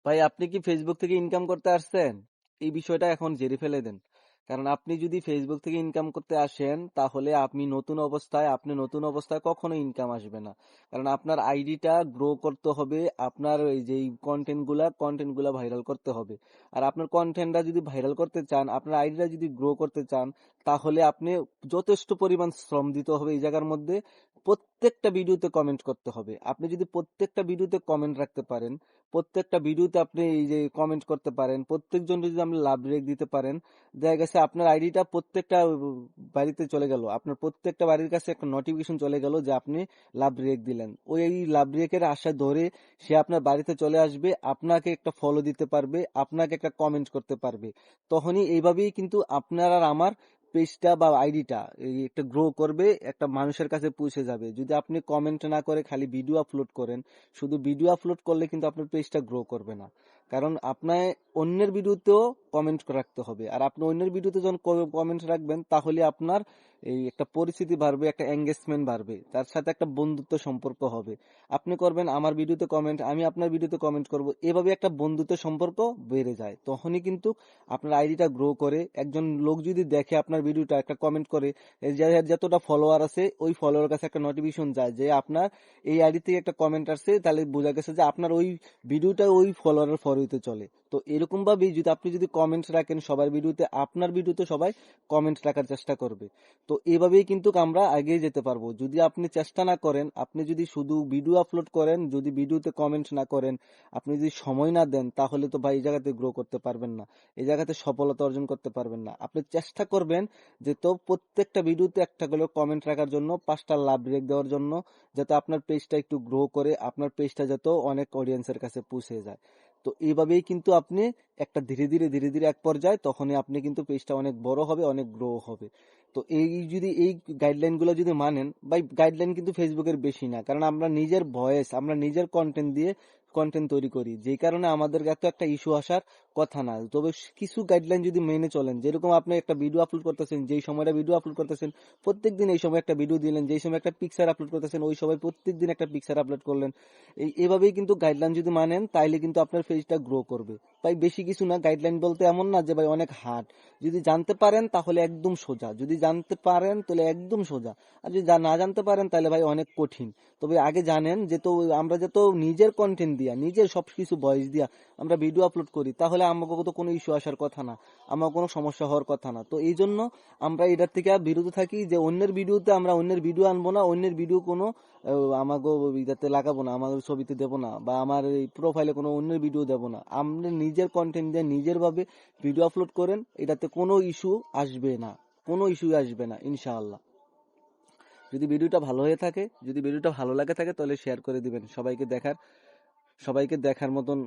ভাই আপনি কি ফেসবুক থেকে ইনকাম করতে আসছেন? এই বিষয়টা এখন ঝেড়ে ফেলে দেন। কারণ আপনি যদি ফেসবুক থেকে ইনকাম করতে আসেন তাহলে আপনি নতুন অবস্থায় কখনো ইনকাম আসবে না। কারণ আপনার আইডিটা গ্রো করতে হবে, আপনার এই যে কন্টেন্টগুলা ভাইরাল করতে হবে। আর আপনার কন্টেন্টটা যদি ভাইরাল করতে চান, আপনার আইডিটা যদি গ্রো করতে চান, তাহলে আপনি যথেষ্ট পরিমাণ শ্রম দিতে হবে এই জায়গার মধ্যে। প্রত্যেকটা ভিডিওতে কমেন্ট করতে হবে। আপনি যদি প্রত্যেকটা ভিডিওতে কমেন্ট রাখতে পারেন, প্রত্যেকটা ভিডিওতে আপনি এই যে কমেন্ট করতে পারেন, প্রত্যেকজন যদি আপনি লাভ রেক দিতে পারেন, দেখা গেছে আপনার আইডিটা প্রত্যেকটা বাড়িতে চলে গেল, আপনার প্রত্যেকটা বাড়ির কাছে একটা নোটিফিকেশন চলে গেল যে আপনি লাভ রেক দিলেন। ওই এই লাভ রেকের আশা ধরে সে আপনার বাড়িতে চলে আসবে, আপনাকে একটা ফলো দিতে পারবে, আপনাকে একটা কমেন্ট করতে পারবে। তখনই এইভাবেই কিন্তু আপনার আর আমার পেজটা বা আইডিটা একটা গ্রো করবে, একটা মানুষের কাছে পৌঁছে যাবে। যদি আপনি কমেন্ট না করে খালি ভিডিও আপলোড করেন, শুধু ভিডিও আপলোড করলে কিন্তু আপনার পেজটা গ্রো করবে না। কারণ আপনার অন্যের ভিডিওতেও কমেন্ট রাখতে হবে, আর আপনি অন্যের ভিডিওতে যখন কমেন্ট রাখবেন তাহলে আপনার এই একটা পরিচিতি বাড়বে, একটা এঙ্গেজমেন্ট বাড়বে, তার সাথে একটা বন্ধুত্ব সম্পর্ক হবে। আপনি করবেন আমার ভিডিওতে কমেন্ট, আমি আপনার ভিডিওতে কমেন্ট করব, এভাবে একটা বন্ধুত্ব সম্পর্ক বেড়ে যায়। তখনই কিন্তু আপনার আইডিটা গ্রো করে। একজন লোক যদি দেখে আপনার ভিডিওটা, একটা কমেন্ট করে, যার যতটা ফলোয়ার আছে ওই ফলোয়ার কাছে একটা নোটিফিকেশন যায় যে আপনার এই আইডি থেকে একটা কমেন্ট আসছে, তাহলে বোঝা গেছে যে আপনার ওই ভিডিওটা ওই ফলোয়ারের ফলোতে চলে। তো এরকম ভাবেই যদি আপনি কমেন্টস রাখেন সবার ভিডিওতে, আপনার ভিডিওতে সবাই কমেন্টস রাখার চেষ্টা করবে। তো এভাবেই কিন্তু আমরা এগিয়ে যেতে পারবো। যদি আপনি চেষ্টা না করেন, আপনি যদি শুধু ভিডিও আপলোড করেন, যদি ভিডিওতে কমেন্টস না করেন, আপনি যদি সময় না দেন, তাহলে তো ভাই এই জায়গাতে গ্রো করতে পারবেন না, এই জায়গাতে সফলতা অর্জন করতে পারবেন না। আপনি চেষ্টা করবেন যে তো প্রত্যেকটা ভিডিওতে একটা করে কমেন্ট রাখার জন্য, 5টা লাভ ব্রেক দেওয়ার জন্য, যাতে আপনার পেজটা একটু গ্রো করে, আপনার পেজটা যাতে অনেক অডিয়েন্সের কাছে পৌঁছে যায়। তো এইভাবেই কিন্তু আপনি একটা ধীরে ধীরে এক পর্যায়ে তখনই আপনি কিন্তু পেজটা অনেক বড় হবে, অনেক গ্রো হবে। তো এই গাইডলাইন গুলো যদি মানেন, ভাই গাইডলাইন কিন্তু ফেসবুকের বেশি না, কারণ আমরা নিজের ভয়েস, আমরা নিজের কন্টেন্ট দিয়ে কন্টেন্ট তৈরি করি, যেই কারণে আমাদের এত একটা ইস্যু আসার কথা না। তবে কিছু গাইডলাইন যদি মেনে চলেন, যেরকম আপনি একটা ভিডিও আপলোড করতেছেন, যেই সময়টা ভিডিও আপলোড করতেছেন প্রত্যেকদিন এই সময় একটা ভিডিও দিলেন, যেই সময় একটা পিকচার আপলোড করতেছেন ওই সময় প্রত্যেকদিন একটা পিকচার আপলোড করলেন, এভাবেই কিন্তু গাইডলাইন যদি মানেন তাইলে কিন্তু আপনার পেজটা গ্রো করবে। ভাই বেশি কিছু না, গাইডলাইন বলতে এমন না যে ভাই অনেক হার্ড। যদি জানতে পারেন তাহলে একদম সোজা, যদি জানতে পারেন তাহলে একদম সোজা, আর যদি না জানতে পারেন তাহলে ভাই অনেক কঠিন। তবে আগে জানেন যে তো আমরা যত নিজের কন্টেন্ট দিয়া, নিজের সবকিছু ভয়েস দিয়া আমরা ভিডিও আপলোড করি, তাহলে আমাকে তো কোনো ইস্যু আসার কথা না, আমার কোনো সমস্যা হওয়ার কথা না। তো এই জন্য আমরা এটার থেকে বিরত থাকি যে অন্যের ভিডিওতে আমরা অন্যের ভিডিও আনবো না, অন্যের ভিডিও কোনো আমাকে ইদাতে লাগাবো না, আমার ছবিতে দেবো না, বা আমার এই প্রোফাইলে কোনো অন্যের ভিডিও দেবো না। আপনি নিজের কন্টেন্ট দিয়ে নিজের ভাবে ভিডিও আপলোড করেন, এটাতে কোনো ইস্যু আসবে না, কোনো ইস্যু আসবে না ইনশাআল্লাহ। যদি ভিডিওটা ভালো হয়ে থাকে, যদি ভিডিওটা ভালো লাগে থাকে তাহলে শেয়ার করে দিবেন, সবাইকে দেখার মতন